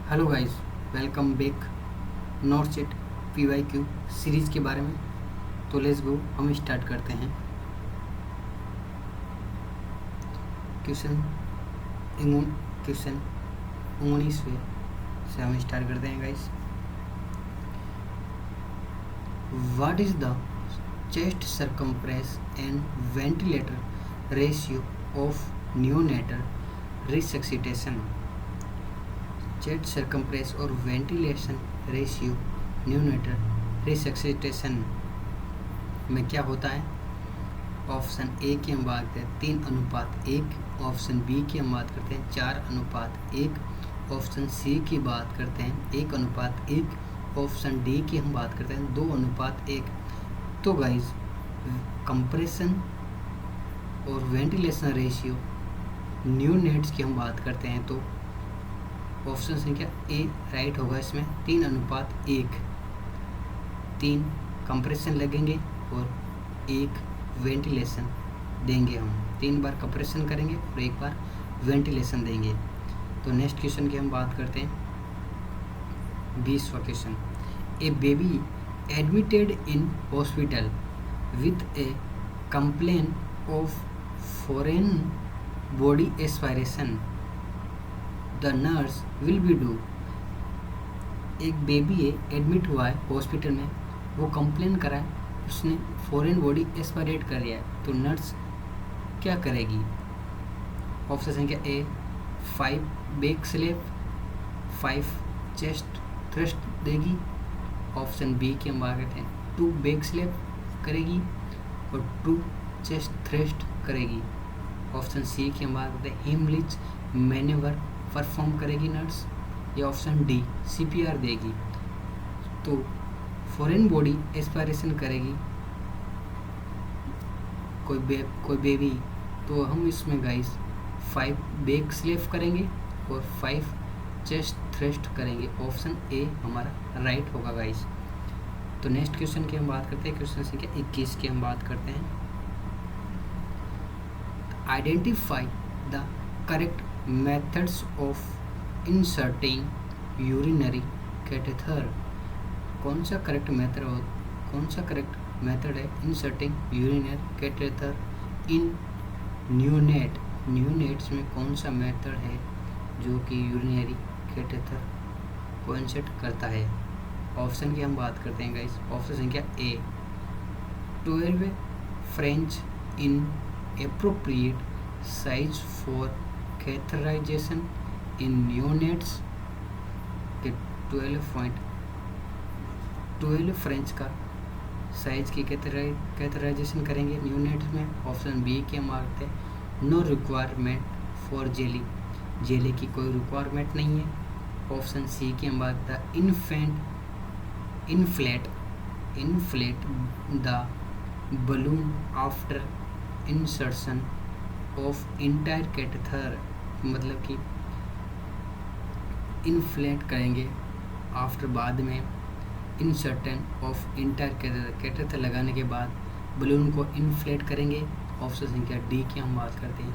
Hello guys, welcome back. North set PYQ series के बारे में। तो लेट्स गो, हम स्टार्ट करते हैं। क्वेश्चन 19वें से हम स्टार्ट करते हैं guys. What is the chest circumference and ventilator ratio of neonatal resuscitation. Chest circumference और वेंटिलेशन रेशियो नियोनेटल रिसक्सिटेशन में क्या होता है? ऑप्शन ए की हम बात करते हैं 3:1, ऑप्शन बी की हम बात करते हैं 4:1, ऑप्शन सी की बात करते हैं 1:1, ऑप्शन डी की हम बात करते हैं 2:1। तो गाइज कंप्रेशन और वेंटिलेशन रेशियो नियोनेट्स की हम बात करते हैं तो ऑप्शन संख्या ए राइट होगा। इसमें 3:1, 3 कंप्रेशन लगेंगे और 1 वेंटिलेशन देंगे। हम 3 बार कंप्रेशन करेंगे और 1 बार वेंटिलेशन देंगे। तो नेक्स्ट क्वेश्चन की हम बात करते हैं 20वां question. A baby admitted in hospital with a complain of foreign body aspiration, the nurse will be do. एक बेबी है, एडमिट हुआ है हॉस्पिटल में, वो कंप्लेन करा है, उसने फॉरेन बॉडी एस्पायरेट कर दिया है, तो नर्स क्या करेगी? ऑप्शन संख्या ए 5 बैक स्लैप, 5 चेस्ट थ्रस्ट देगी। ऑप्शन बी की हम बात करते हैं 2 बैक स्लैप करेगी और 2 चेस्ट थ्रस्ट करेगी। ऑप्शन सी की हम बात करते हैं हिमलिच मैन्यूवर परफॉर्म करेगी नर्स, या ऑप्शन डी CPR देगी। तो फॉरेन बॉडी एस्पायरेशन करेगी कोई बेबी, तो हम इसमें गाइस 5 बैक स्लैप करेंगे और 5 चेस्ट थ्रस्ट करेंगे। ऑप्शन ए हमारा राइट होगा गाइस। तो नेक्स्ट क्वेश्चन की हम बात करते हैं, क्वेश्चन संख्या 21 की हम बात करते हैं। Identify the correct methods of inserting urinary catheter. कौन सा करेक्ट मेथड है इंसर्टिंग यूरिनरी कैथेटर इन न्यूनेट? न्यूनेट्स में कौन सा मेथड है जो कि यूरिनरी कैथेटर को इंसर्ट करता है? ऑप्शन की हम बात करते हैं गाइस। ऑप्शन संख्या ए 12 French in appropriate size for catheterisation in neonates, के 12 फ्रेंच का साइज की कैथराइजेशन करेंगे नियोनेट्स में। ऑप्शन बी की हम मांगते हैं नो रिक्वायरमेंट फॉर जेली की कोई रिक्वायरमेंट नहीं है। ऑप्शन सी की हम बात करते हैं inflate the balloon after insertion of entire catheter, मतलब कि इन्फ्लेट करेंगे आफ्टर बाद में इंसर्टन ऑफ इंटायर कैथेटर लगाने के बाद बलून को इन्फ्लेट करेंगे। ऑप्शन संख्या डी की हम बात करते हैं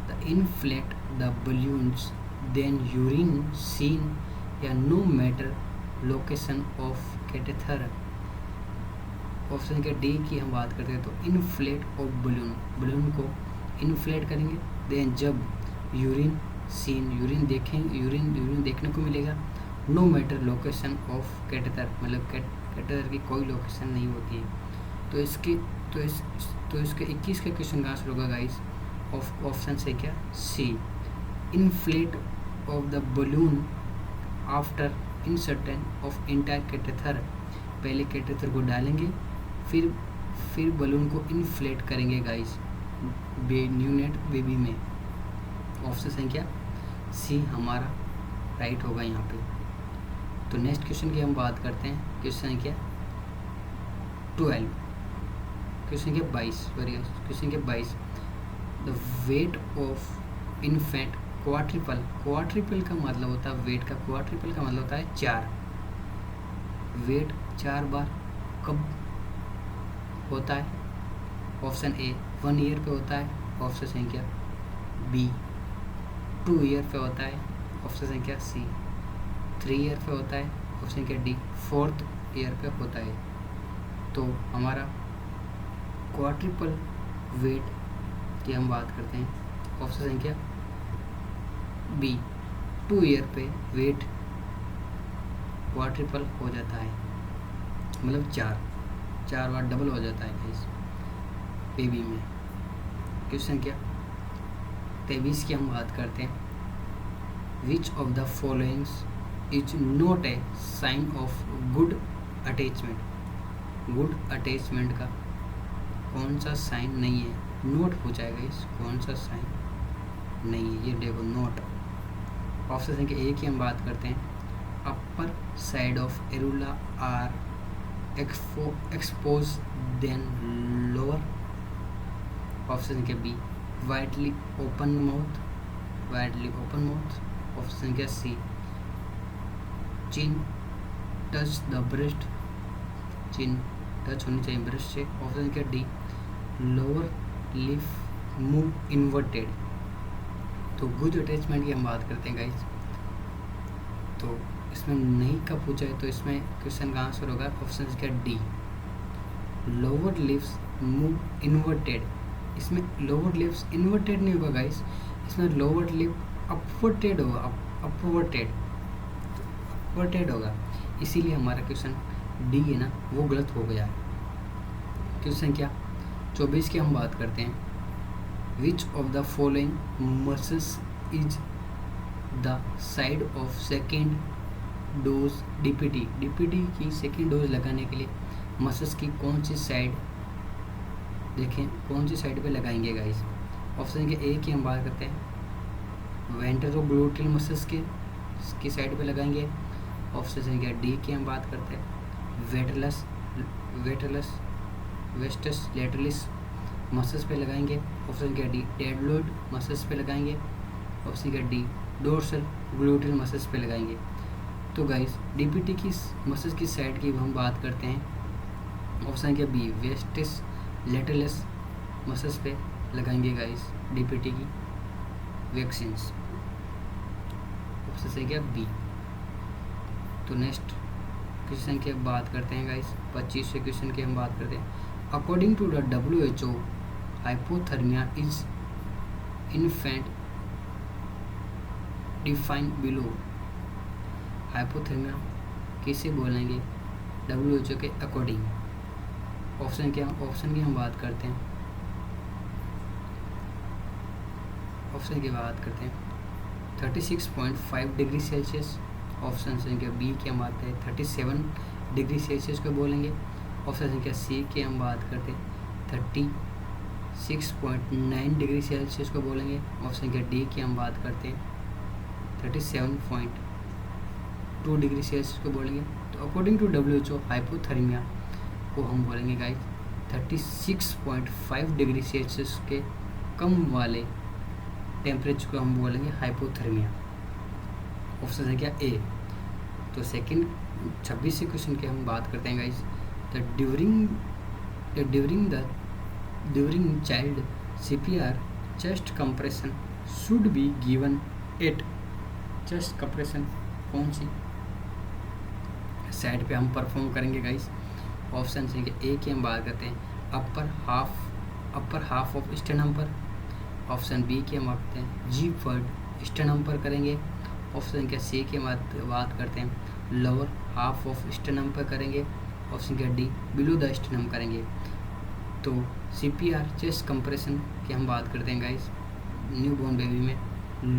the inflate the balloons then urine seen या no matter location of catheter. Option संख्या डी की हम बात करते हैं तो इन्फ्लेट ऑफ बलून को इन्फ्लेट करेंगे, देन जब यूरिन सीन यूरिन देखने को मिलेगा, no matter location of catheter, मतलब कैथेटर की कोई लोकेशन नहीं होती है। तो इसके 21 के क्वेश्चन का आंसर होगा गाइस ऑप्शन से क्या C inflate of the balloon after insertion of entire catheter. पहले कैथेटर को डालेंगे, फिर बलून को इन्फ्लेट करेंगे गाइस न्यूनेट बेबी में। ऑप्शन संख्या सी हमारा राइट होगा यहाँ पे। तो नेक्स्ट क्वेश्चन की हम बात करते हैं, क्वेश्चन संख्या 12, क्वेश्चन संख्या 22। The weight of infant quadruple का मतलब होता है वेट का, क्वाड्रिपल का मतलब होता है 4। वेट 4 बार कब होता है? ऑप्शन ए 1 ईयर पे होता है, ऑप्शन संख्या बी 2 ईयर पे होता है, ऑप्शन संख्या सी 3 ईयर पे होता है, ऑप्शन संख्या डी 4th ईयर पे होता है। तो हमारा क्वाड्रिपल वेट की हम बात करते हैं, ऑप्शन संख्या बी 2 ईयर पे वेट क्वाड्रिपल हो जाता है, मतलब 4 बार डबल हो जाता है इस बेबी में। क्वेश्चन क्या 23 की हम बात करते हैं, which of the followings is not a sign of good attachment. Good attachment का कौन सा साइन नहीं है, नोट पूछाएगा इस, कौन सा साइन नहीं है, ये देखो नोट। ऑप्शन संख्या ए की हम बात करते हैं, upper side of areola are expose than lower. Option संख्या B widely open mouth, widely open mouth. Option संख्या C chin touch the breast, chin touch होनी चाहिए ब्रेस्ट से। ऑप्शन संख्या D lower lip move inverted. तो good attachment की हम बात करते हैं गाइस, तो इसमें नहीं का पूछा है तो इसमें क्वेश्चन का आंसर होगा ऑप्शन संख्या D lower lips move inverted. इसमें लोअर लिप्स इन्वर्टेड नहीं होगा गाइस, इसमें लोअर लिप अपवर्टेड होगा, अपवर्टेड होगा, इसीलिए हमारा क्वेश्चन डी है ना वो गलत हो गया। क्वेश्चन क्या 24 की हम बात करते हैं, which of the following muscles is the side of second dose DPT. DPT की सेकेंड डोज लगाने के लिए मसल्स की कौन सी साइड, देखें कौन सी साइड पे लगाएंगे गाइस। ऑप्शन के ए की हम बात करते हैं, वेंट्रोग्लूटियल मसल्स की साइड पे लगाएंगे। ऑप्शन संख्या डी की हम बात करते हैं, वेटरलस वेस्टस लेटरलिस मसल्स पे लगाएंगे। ऑप्शन संख्या डी डेडलोड मसल्स पे लगाएंगे। ऑप्शन संख्या डी डोर्सल ग्लूटियल मसल्स पे लगाएंगे। तो गाइस डीपीटी की मसल्स की साइड की हम बात करते हैं, ऑप्शन संख्या बी वेस्टिस लेटरलिस मसल्स पे लगाएंगे गाइस डीपीटी की वैक्सीन्स। ऑप्शन संख्या बी। तो नेक्स्ट क्वेश्चन की बात करते हैं गाइस, 25वें क्वेश्चन की हम बात करते हैं, according to the WHO hypothermia is infant define below. Hypothermia किसे बोलेंगे WHO के अकॉर्डिंग। ऑप्शन की हम बात करते हैं, ऑप्शन की बात करते हैं 36.5 डिग्री सेल्सियस। ऑप्शन संख्या बी की हम बात करें 37 डिग्री सेल्सियस को बोलेंगे। ऑप्शन संख्या सी की हम बात करते हैं 36.9 डिग्री सेल्सियस को बोलेंगे। ऑप्शन संख्या डी की हम बात करते हैं 37.2 डिग्री सेल्सियस को बोलेंगे। तो अकॉर्डिंग टू WHO हाइपोथर्मिया को हम बोलेंगे गाइस 36.5 डिग्री सेल्सियस के कम वाले टेम्परेचर को हम बोलेंगे हाइपोथर्मिया। ऑप्शन संख्या ए। तो सेकंड 26 क्वेश्चन की हम बात करते हैं guys, the during child CPR chest compression should be given at. Chest compression कौन सी साइड पे हम परफॉर्म करेंगे गाइस। ऑप्शन संख्या ए की हम बात करते हैं अपर हाफ ऑफ स्टेनम पर। ऑप्शन बी की हम बात करते हैं जी वर्ड स्टेनम पर करेंगे। ऑप्शन संख्या सी की बात करते हैं लोअर हाफ ऑफ स्टेनम पर करेंगे। ऑप्शन संख्या डी बिलो द स्टेनम करेंगे। तो CPR चेस्ट कंप्रेशन की हम बात करते हैं गाइस न्यू बॉर्न बेबी में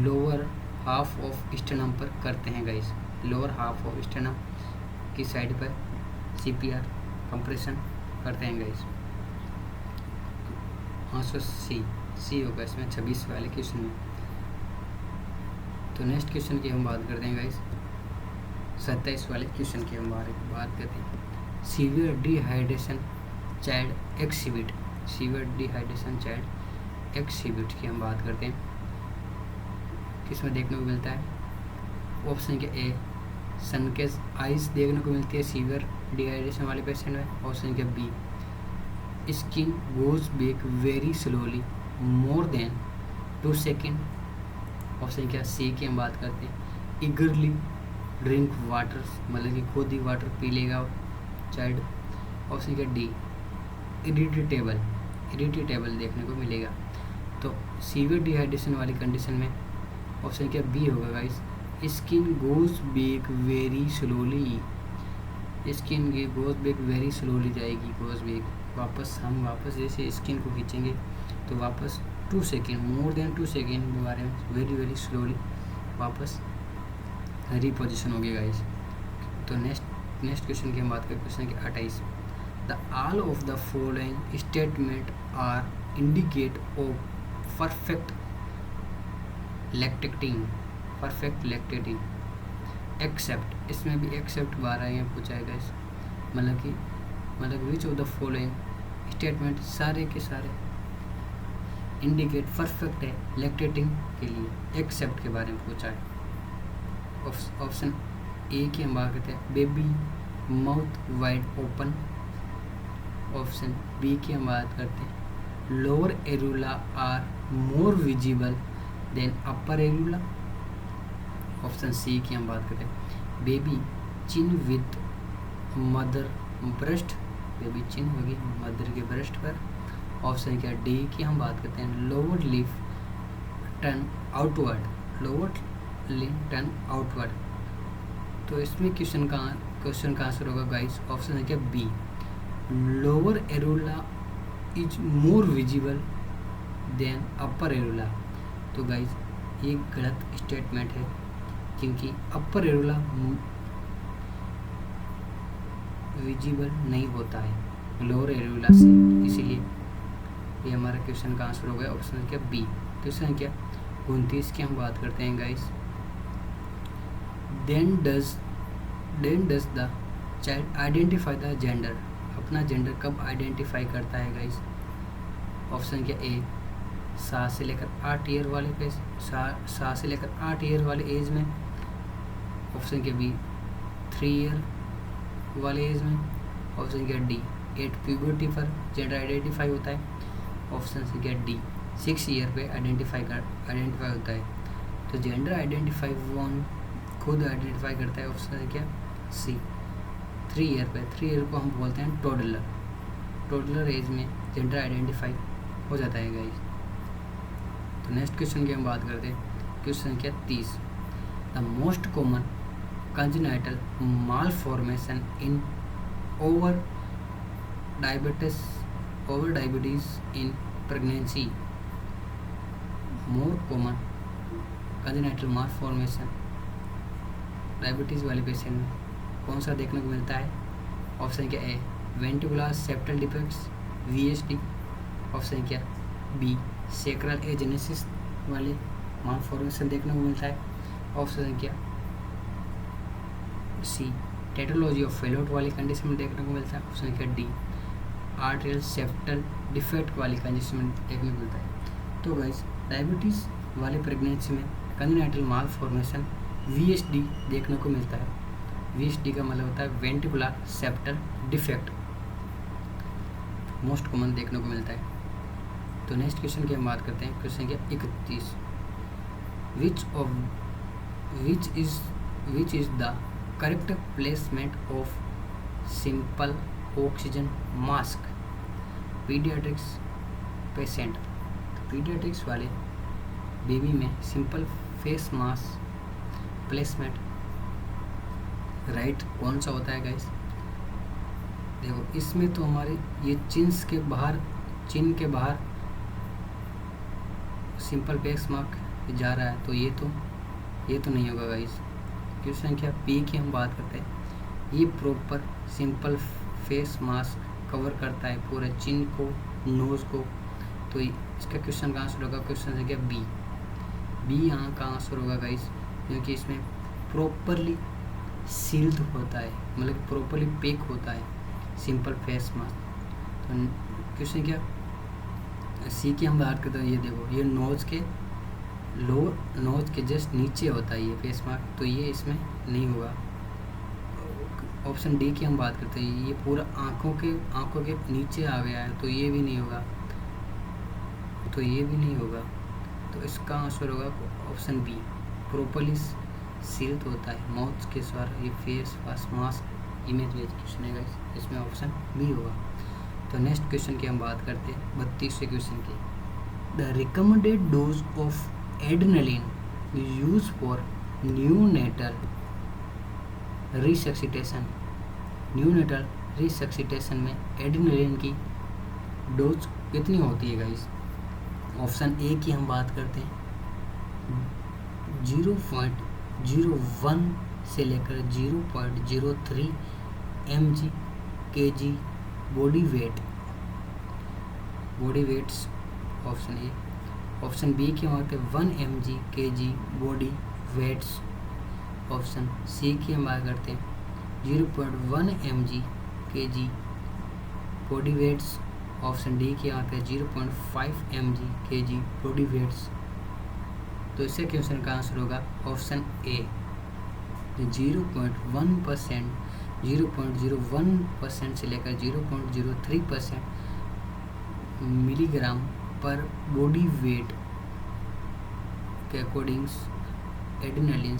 लोअर हाफ ऑफ स्टेनम पर करते हैं guys, lower half of stannum की साइड पर CPR कंप्रेशन करते हैं गाइस। आंसर सी होगा इसमें 26 वाले क्वेश्चन में। तो नेक्स्ट क्वेश्चन की हम बात करते हैं गाइस 27 वाले क्वेश्चन की हम बात करते हैं, severe dehydration child exhibit. Severe dehydration child exhibit की हम बात करते हैं, किसमें देखने को मिलता है। ऑप्शन के ए सनकेज आइज देखने को मिलती है सीवियर डिहाइड्रेशन वाले पेशेंट में। ऑप्शन के B skin goes back very slowly more than 2 second. Option क्या सी की हम बात करते हैं ईगरली ड्रिंक वाटर, मतलब कि खुद ही वाटर पी लेगा चाइल्ड। ऑप्शन क्या डी, इरिटेटेबल देखने को मिलेगा। तो सीवियर डिहाइड्रेशन वाली कंडीशन में ऑप्शन क्या बी होगा guys, skin goes back very slowly, skin की गोज बैक वेरी स्लोली जाएगी, गोज बैक हम वापस जैसे स्किन को खींचेंगे तो वापस 2 सेकेंड, मोर देन 2 सेकेंड के बारे में वेरी स्लोली वापस रिपोजिशन हो गया गाइस। तो नेक्स्ट क्वेश्चन की हम बात करें, क्वेश्चन के 28, the all of the following statement are indicate of perfect lactating except, इसमें भी एक्सेप्ट 12 यहाँ पूछा है गाइस, मतलब which of the following statement सारे के सारे इंडिकेट परफेक्ट है लैक्टेटिंग के लिए, एक्सेप्ट के बारे में पूछा है। ऑप्शन ए की हम बात करते हैं, baby mouth wide open. Option B की हम बात करते हैं, lower areola are more visible than upper areola. Option C की हम बात करते हैं, baby chin with mother breast, baby chin होगी मदर के ब्रेस्ट पर। ऑप्शन क्या डी की हम बात करते हैं, लोअर लिप टर्न आउटवर्ड। तो इसमें क्वेश्चन का आंसर होगा गाइस, ऑप्शन है क्या B, lower areola is more visible than upper areola. तो गाइस ये गलत स्टेटमेंट है, क्योंकि अपर एरुला विजिबल नहीं होता है लोअर एरुला से, इसीलिए ये हमारा क्वेश्चन का आंसर हो गया, ऑप्शन क्या बी। क्वेश्चन क्या 29 की हम बात करते हैं guys, then does the child identify the gender, अपना जेंडर कब आइडेंटिफाई करता है गाइस। ऑप्शन क्या ए, 7 से लेकर 8 ईयर वाले पे 7 से लेकर 8 ईयर वाले एज में। ऑप्शन क्या बी, 3 ईयर वाले एज में। ऑप्शन क्या डी, 8 प्यूबर्टी पर जेंडर आइडेंटिफाई होता है। ऑप्शन से क्या डी, 6 ईयर पे आइडेंटिफाई होता है। तो जेंडर आइडेंटिफाई खुद आइडेंटिफाई करता है। ऑप्शन है क्या सी, 3 ईयर पे। 3 ईयर को हम बोलते हैं टोडलर एज में जेंडर आइडेंटिफाई हो जाता है गाइस। तो नेक्स्ट क्वेश्चन की हम बात करते हैं, क्वेश्चन क्या 30, the most common congenital malformation in over diabetes in pregnancy. More common congenital malformation diabetes वाले पेशेंट में कौन सा देखने को मिलता है। ऑप्शन क्या A, ventricular septal defects VSD। Option क्या बी, सेक्रल एजेनेसिस वाले मालफॉर्मेशन देखने को मिलता है। ऑप्शन क्या सी, टेटोलॉजी ऑफ फेलोट वाली कंडीशन में देखने को मिलता है। ऑप्शन क्या डी, आर्टेरियल सेप्टल डिफेक्ट वाली कंडीशन में देखने को मिलता है। तो गाइस डायबिटीज़ वाले प्रेगनेंसी में कंजेनाइटल मालफॉर्मेशन VSD देखने को मिलता है। VSD का मतलब होता है ventricular septal defect, most common देखने को मिलता है। तो नेक्स्ट क्वेश्चन की हम बात करते हैं, क्वेश्चन क्या 31, which is the correct placement of simple oxygen mask paediatrics patient. Paediatrics वाले बेबी में simple face mask placement right कौन सा होता है गाइस। देखो इसमें तो हमारे ये चिन के बाहर सिंपल फेस मास्क जा रहा है, तो ये तो नहीं होगा गाइस। क्वेश्चन क्या पी की हम बात करते हैं, ये proper simple face mask cover करता है पूरे चिन को, नोज को, तो इसका क्वेश्चन का आंसर होगा, क्वेश्चन है क्या बी यहाँ का आंसर होगा गाइस, क्योंकि इसमें प्रॉपरली सील्ड होता है, मतलब प्रॉपरली पैक होता है सिंपल फेस मास्क। तो क्वेश्चन क्या सी की हम बात करते हैं, ये देखो ये नोज के जस्ट नीचे होता है ये फेस मास्क, तो ये इसमें नहीं होगा। ऑप्शन डी की हम बात करते हैं, ये पूरा आँखों के नीचे आ गया है, तो ये भी नहीं होगा। तो इसका आंसर होगा ऑप्शन बी, प्रॉपरली शील्ड होता है, माउथ के स्वर, ये face wash mask, image based question है गाइस, इसमें ऑप्शन बी होगा। तो नेक्स्ट क्वेश्चन की हम बात करते हैं 32वें क्वेश्चन की। The recommended dose of adrenaline use for neonatal resuscitation. Neonatal resuscitation में एड्रेनलिन की डोज कितनी होती है गाइस? ऑप्शन ए की हम बात करते हैं 0.01 से लेकर 0.03 mg kg body weights option A. Option B की हम बात करें 1 mg kg body weights. Option C की हम बात करते हैं 0.1 mg kg body weights. Option D की बात करें 0.5 mg kg बॉडी वेट्स। तो इससे क्वेश्चन का आंसर होगा ऑप्शन ए 0.1%, 0.01% से लेकर 0.03% मिलीग्राम पर बॉडी वेट के अकॉर्डिंग एड्रेनलिन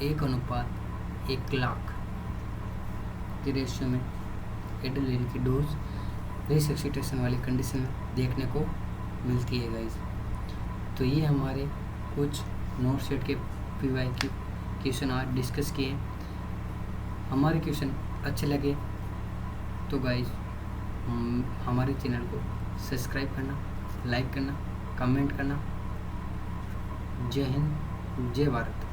1:1,00,000 के रेशियो में एड्रेनलिन की डोज रिसक्सिटेशन वाली कंडीशन में देखने को मिलती है गाइस। तो ये हमारे कुछ नोट सेट के PYQ क्वेश्चन आज डिस्कस किए। हमारे क्वेश्चन अच्छे लगे तो गाइस हमारे चैनल को सब्सक्राइब करना, लाइक करना, कमेंट करना। जय हिंद, जय भारत।